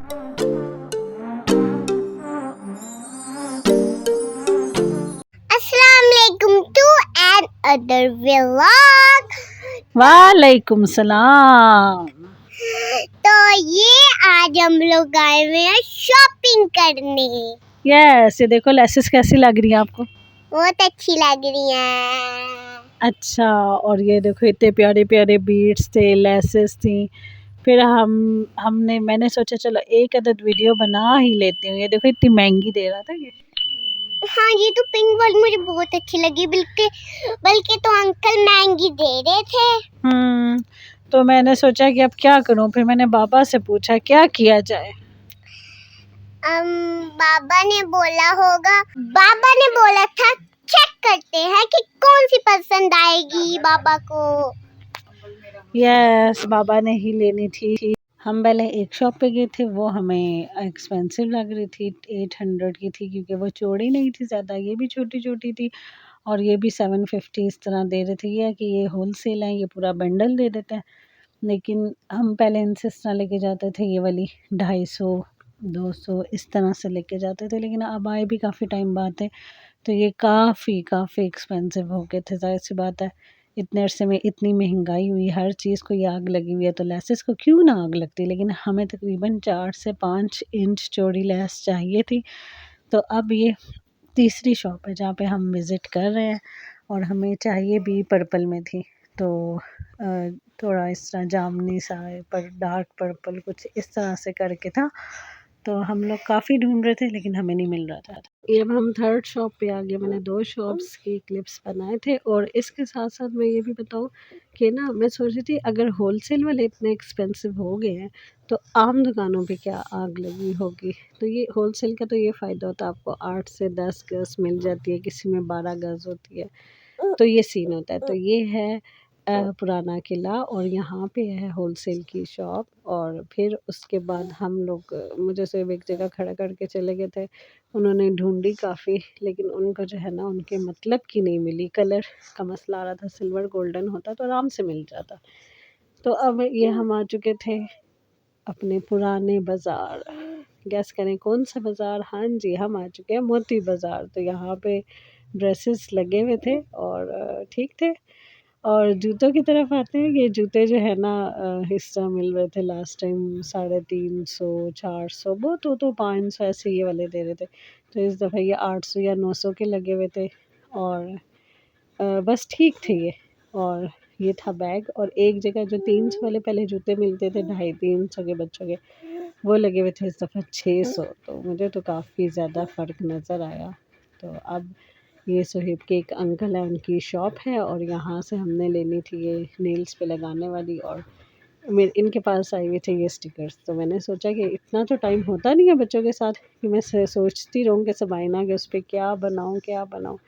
Assalamualaikum to another vlog। वालेकुम सलाम। तो ये आज हम लोग आए हुए हैं शॉपिंग करने। यस, ये देखो लेसेस कैसी लग रही है आपको? बहुत अच्छी लग रही है। अच्छा, और ये देखो इतने प्यारे प्यारे बीड्स थे, लेसेस थी। फिर मैंने सोचा चलो एक अदद वीडियो बना ही लेती हूँ। ये देखो इतनी महंगी दे रहा था ये। हाँ, ये तो पिंक वाली मुझे बहुत अच्छी लगी, बल्कि तो अंकल महंगी दे रहे थे। तो मैंने सोचा कि अब क्या करूँ, फिर मैंने बाबा से पूछा क्या किया जाए। बाबा ने बोला था चेक करते हैं कि कौन सी पसंद आएगी बाबा को। यस, बाबा ने ही लेनी थी। हम पहले एक शॉप पे गए थे, वो हमें एक्सपेंसिव लग रही थी, 800 की थी, क्योंकि वो चौड़ी नहीं थी ज़्यादा, ये भी छोटी छोटी थी, और ये भी 750 इस तरह दे रहे थे। ये कि ये होल सेल है, ये पूरा बंडल दे देते हैं। लेकिन हम पहले इनसे इस तरह लेके जाते थे, ये वाली 250 200 इस तरह से लेके जाते थे, लेकिन अब आए भी काफ़ी टाइम बाद थे, तो ये काफ़ी एक्सपेंसिव हो गए थे। ज़ाहिर सी बात है, इतने अरसे में इतनी महंगाई हुई, हर चीज़ को ये आग लगी हुई है, तो लेसेस को क्यों ना आग लगती। लेकिन हमें तकरीबन 4 से 5 इंच चौड़ी लेस चाहिए थी। तो अब ये तीसरी शॉप है जहाँ पे हम विज़िट कर रहे हैं, और हमें चाहिए भी पर्पल में थी। तो थोड़ा इस तरह जामनी सा पर डार्क पर्पल कुछ इस तरह से करके था। तो हम लोग काफ़ी ढूंढ रहे थे, लेकिन हमें नहीं मिल रहा था। ये अब हम थर्ड शॉप पे आ गए। मैंने 2 शॉप्स की क्लिप्स बनाए थे, और इसके साथ साथ मैं ये भी बताऊँ कि ना, मैं सोच रही थी अगर होलसेल वाले इतने एक्सपेंसिव हो गए हैं, तो आम दुकानों पे क्या आग लगी होगी। तो ये होलसेल का तो ये फ़ायदा होता है, आपको 8 से 10 गज़ मिल जाती है, किसी में 12 गज़ होती है, तो ये सीन होता है। तो ये है पुराना किला, और यहाँ पे है होलसेल की शॉप। और फिर उसके बाद हम लोग मुझे सिर्फ एक जगह खड़ा करके चले गए थे। उन्होंने ढूंढी काफ़ी, लेकिन उनको जो है ना, उनके मतलब की नहीं मिली। कलर का मसला आ रहा था, सिल्वर गोल्डन होता तो आराम से मिल जाता। तो अब ये हम आ चुके थे अपने पुराने बाज़ार। गैस करें कौन सा बाज़ार? हाँ जी, हम आ चुके हैं मोती बाज़ार। तो यहाँ पे ड्रेसेस लगे हुए थे, और ठीक थे। और जूतों की तरफ आते हैं, ये जूते जो है ना, हिस्सा मिल रहे थे लास्ट टाइम 350 400, बहुत तो 500 ऐसे ये वाले दे रहे थे। तो इस दफ़ा ये 800 या 900 के लगे हुए थे, और बस ठीक थे ये। और ये था बैग, और एक जगह जो 300 वाले पहले जूते मिलते थे 250-300 के बच्चों के, वो लगे हुए थे इस दफ़ा 600। तो मुझे तो काफ़ी ज़्यादा फ़र्क नज़र आया। तो अब ये सोहेब के एक अंकल है, उनकी शॉप है, और यहाँ से हमने लेनी थी ये नेल्स पे लगाने वाली, और मेरे इनके पास आए हुए थे ये स्टिकर्स। तो मैंने सोचा कि इतना तो टाइम होता नहीं है बच्चों के साथ कि मैं सोचती रहूँ कि सबाइना कि उस पर क्या बनाऊँ। तो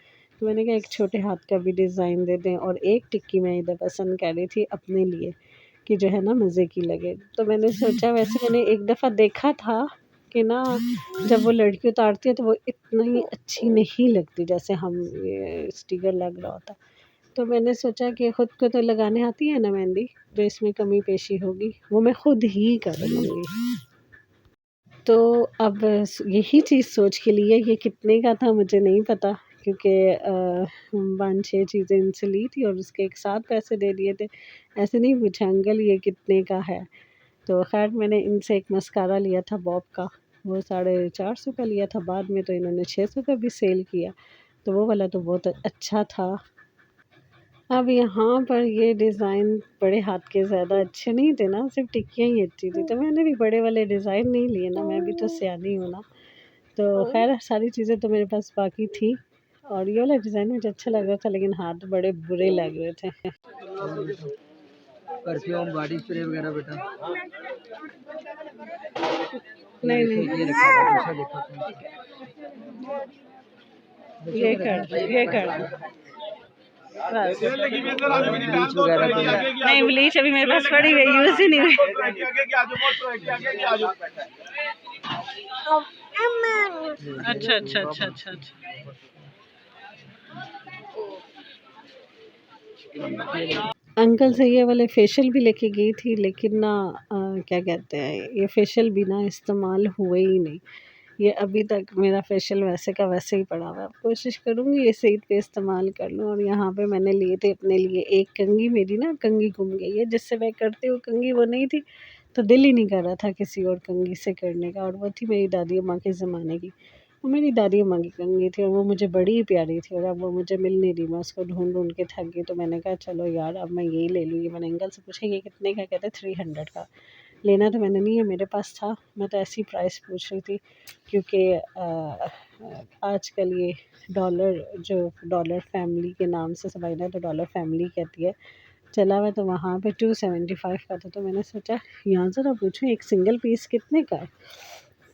मैंने कहा एक छोटे हाथ का भी डिज़ाइन दे दें, और एक टिक्की मैं इधर पसंद कर रही थी अपने लिए कि जो है ना मज़े की लगे। तो मैंने सोचा, वैसे मैंने एक दफ़ा देखा था कि ना, जब वो लड़की उतारती है तो वो इतनी अच्छी नहीं लगती जैसे हम ये स्टिकर लग रहा होता। तो मैंने सोचा कि ख़ुद को तो लगाने आती है ना मेहंदी, जो इसमें कमी पेशी होगी वो मैं ख़ुद ही कर लूँगी। तो अब यही चीज़ सोच के लिए, ये कितने का था मुझे नहीं पता, क्योंकि 5-6 चीज़ें इनसे ली थी और उसके एक साथ पैसे दे दिए थे। ऐसे नहीं पूछा अंकल ये कितने का है। तो ख़ैर मैंने इनसे एक मस्कारा लिया था बॉब का, वो 450 का लिया था। बाद में तो इन्होंने 600 का भी सेल किया, तो वो वाला तो बहुत अच्छा था। अब यहाँ पर ये डिज़ाइन बड़े हाथ के ज़्यादा अच्छे नहीं थे ना, सिर्फ़ टिक्कियाँ ही अच्छी थी, तो मैंने भी बड़े वाले डिज़ाइन नहीं लिए ना, मैं भी तो सयानी हूँ ना। तो ख़ैर सारी चीज़ें तो मेरे पास बाकी थी, और ये वाला डिज़ाइन मुझे अच्छा लग रहा था, लेकिन हाथ बड़े बुरे लग रहे थे। परफ्यूम, बॉडी स्प्रे वगैरह बेटा। नहीं, ये नहीं, रखा है, दूसरा देखो। ये कर दो, ये कर दो। बस। ब्लीच वगैरह तो नहीं, ब्लीच अभी मेरे पास पड़ी हुई है, यूज़ ही नहीं हुई। अच्छा अच्छा अच्छा अच्छा अच्छा। अंकल से ये वाले फेशियल भी लेके गई थी, लेकिन ना क्या कहते हैं, ये फेशियल भी ना इस्तेमाल हुए ही नहीं। ये अभी तक मेरा फेशियल वैसे का वैसे ही पड़ा हुआ है। अब कोशिश करूँगी इसे ईद पे इस्तेमाल कर लूँ। और यहाँ पे मैंने लिए थे अपने लिए एक कंघी, मेरी ना कंघी गुम गई है, जिससे मैं करती हूँ कंघी वो नहीं थी, तो दिल ही नहीं कर रहा था किसी और कंघी से करने का, और वो थी मेरी दादी अम्मा के ज़माने की। वो मेरी दादी अम्मा की कंघी थी और वो मुझे बड़ी ही प्यारी थी, और अब वो मुझे मिल नहीं रही, मैं उसको ढूँढ के थक गई। तो मैंने कहा चलो यार अब मैं यही ले लूँ। ये मैंने अंकल से पूछा ये कितने का? कहते 300 का। लेना तो मैंने नहीं है, मेरे पास था, मैं तो ऐसी प्राइस पूछ रही थी, क्योंकि आजकल ये डॉलर फैमिली के नाम से सबीना तो डॉलर फैमिली कहती है, चला हुआ, तो वहाँ पे 275 का था। तो मैंने सोचा यहाँ ज़रा पूछूं एक सिंगल पीस कितने का है।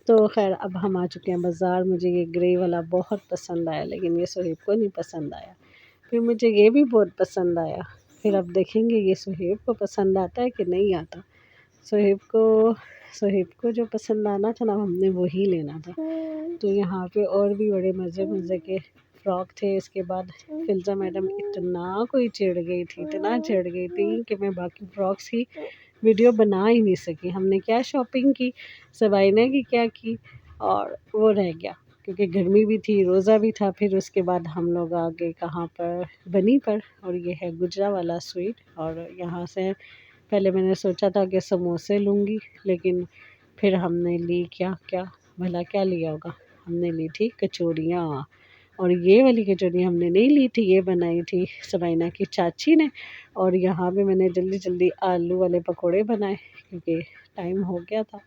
तो खैर अब हम आ चुके हैं बाज़ार। मुझे ये ग्रे वाला बहुत पसंद आया, लेकिन ये सुहेब को नहीं पसंद आया। फिर मुझे ये भी बहुत पसंद आया। फिर अब देखेंगे ये सुहेब को पसंद आता है कि नहीं आता। सुहेब को सुहेब को जो पसंद आना था ना, हमने वही लेना था। तो यहाँ पे और भी बड़े मज़े मज़े के फ़्रॉक थे। इसके बाद फिल्ज़ा मैडम इतना कोई चिढ़ गई थी, इतना चिढ़ गई थी कि मैं बाकी फ़्रॉक्स की वीडियो बना ही नहीं सकी। हमने क्या शॉपिंग की, सबाइना की क्या की, और वो रह गया, क्योंकि गर्मी भी थी, रोज़ा भी था। फिर उसके बाद हम लोग आ गए कहाँ पर, बनी पर, और ये है गुजरा वाला स्वीट। और यहाँ से पहले मैंने सोचा था कि समोसे लूँगी, लेकिन फिर हमने ली क्या क्या, भला क्या लिया होगा, हमने ली थी कचौड़ियाँ। और ये वाली कचौड़ी हमने नहीं ली थी, ये बनाई थी सबीना की चाची ने। और यहाँ पे मैंने जल्दी जल्दी आलू वाले पकोड़े बनाए, क्योंकि टाइम हो गया था।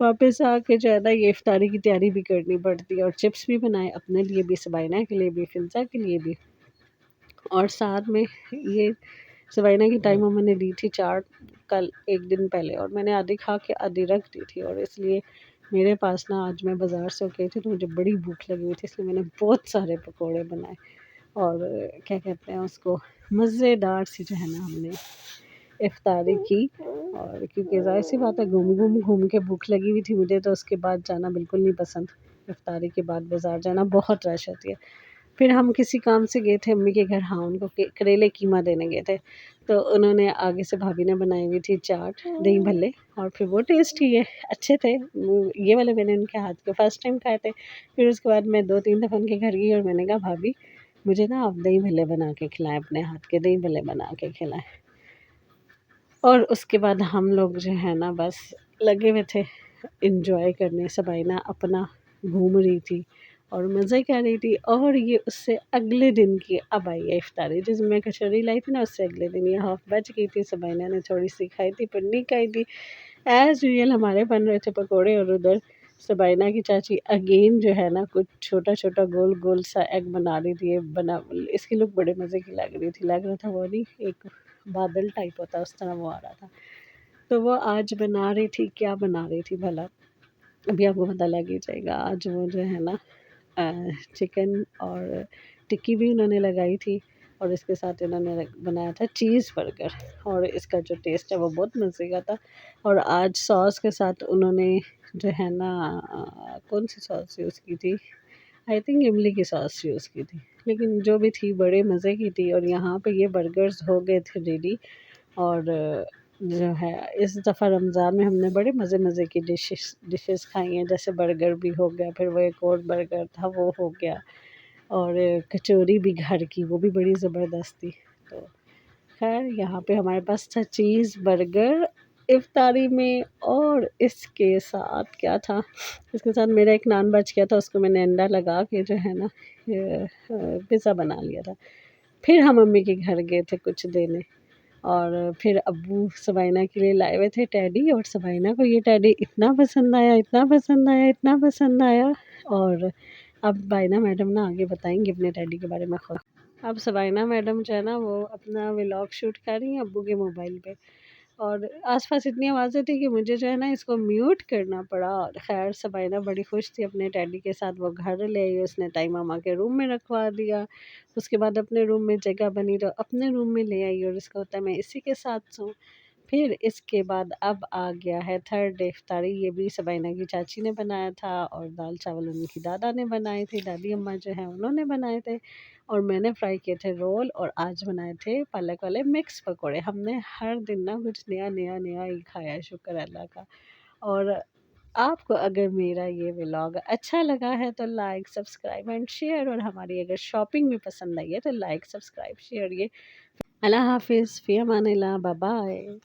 वापस आके जो है ना ये इफ्तारी की तैयारी भी करनी पड़ती है, और चिप्स भी बनाए अपने लिए भी, सबीना के लिए भी, फिल्ज़ा के लिए भी। और साथ में ये सबीना की टाइम मैंने ली थी चाट कल एक दिन पहले, और मैंने आधी खा के आधी रख दी थी। और इसलिए मेरे पास ना, आज मैं बाज़ार से होके आई थी तो मुझे बड़ी भूख लगी हुई थी, इसलिए मैंने बहुत सारे पकोड़े बनाए। और क्या कहते हैं उसको, मज़ेदार सी जो है ना हमने इफ्तारी की। और क्योंकि ज़ाहिर सी बात है घूम के भूख लगी हुई थी मुझे, तो उसके बाद जाना बिल्कुल नहीं पसंद। इफ्तारी के बाद बाज़ार जाना बहुत रश होती है। फिर हम किसी काम से गए थे अम्मी के घर, हाँ उनको करेले कीमा देने गए थे। तो उन्होंने आगे से भाभी ने बनाई हुई थी चाट, दही भल्ले, और फिर वो टेस्टी है, अच्छे थे। ये वाले मैंने उनके हाथ के फ़र्स्ट टाइम खाए थे। फिर उसके बाद मैं 2-3 दफ़ा उनके घर गई और मैंने कहा भाभी मुझे ना आप दही भल्ले बना के खिलाएं, अपने हाथ के दही भल्ले बना के खिलाएं। और उसके बाद हम लोग जो है ना बस लगे हुए थे इंजॉय करने। सबीना अपना घूम रही थी और मज़े कर रही थी। और ये उससे अगले दिन की अब आई है इफ्तारी, जिसमें मैं कचौरी लाई थी ना, उससे अगले दिन ये हाफ बच गई थी। सबीना ने थोड़ी सी खाई थी, फिर नहीं खाई थी। एज़ यूजुअल हमारे बन रहे थे पकोड़े, और उधर सबीना की चाची अगेन जो है ना कुछ छोटा छोटा गोल गोल सा एग बना रही थी। ये बना, इसकी लुक बड़े मज़े की लग रही थी, लग रहा था वो नहीं एक बादल टाइप होता है उस तरह वो आ रहा था। तो वो आज बना रही थी, क्या बना रही थी भला, अभी आपको पता लग ही जाएगा। आज वो जो है ना चिकन और टिक्की भी उन्होंने लगाई थी, और इसके साथ इन्होंने बनाया था चीज़ बर्गर, और इसका जो टेस्ट है वो बहुत मज़े का था। और आज सॉस के साथ उन्होंने जो है ना कौन सी सॉस यूज़ की थी, आई थिंक इमली की सॉस यूज़ की थी, लेकिन जो भी थी बड़े मज़े की थी। और यहाँ पे ये बर्गर्स हो गए थे रेडी। और जो है इस दफ़ा रमज़ान में हमने बड़े मज़े मज़े की डिशेस खाई हैं, जैसे बर्गर भी हो गया, फिर वो एक और बर्गर था वो हो गया, और कचौरी भी घर की, वो भी बड़ी ज़बरदस्त थी। तो खैर यहाँ पे हमारे पास था चीज़ बर्गर इफ्तारी में। और इसके साथ क्या था, इसके साथ मेरा एक नान बच गया था, उसको मैंने अंडा लगा के जो है ना पिज़्ज़ा बना लिया था। फिर हम मम्मी के घर गए थे कुछ देने, और फिर अब्बू सबीना के लिए लाए हुए थे टेडी, और सबीना को ये टेडी इतना पसंद आया, इतना पसंद आया, इतना पसंद आया। और अब बाइना मैडम ना आगे बताएंगी अपने टेडी के बारे में खुद। अब सबीना मैडम जो है ना वो अपना व्लॉग शूट कर रही हैं अब्बू के मोबाइल पे, और आसपास इतनी आवाज़ें थी कि मुझे जो है ना इसको म्यूट करना पड़ा। और ख़ैर सबीना बड़ी खुश थी अपने टेडी के साथ, वो घर ले आई, उसने टाइम मामा के रूम में रखवा दिया। उसके बाद अपने रूम में जगह बनी तो अपने रूम में ले आई, और इसका होता है मैं इसी के साथ सोऊं। फिर इसके बाद अब आ गया है थर्ड डे इफ्तारी। ये भी सबीना की चाची ने बनाया था, और दाल चावल उनकी दादा ने बनाए थे, दादी अम्मा जो है उन्होंने बनाए थे। और मैंने फ्राई किए थे रोल और आज बनाए थे पालक वाले मिक्स पकोड़े। हमने हर दिन ना कुछ नया नया नया ही खाया है, शुक्र अल्लाह का। और आपको अगर मेरा ये व्लॉग अच्छा लगा है तो लाइक सब्सक्राइब एंड शेयर, और हमारी अगर शॉपिंग भी पसंद आई है तो लाइक सब्सक्राइब शेयर। ये अल्लाह हाफिज़, फ़ी अमानिल्लाह, बाय बाय।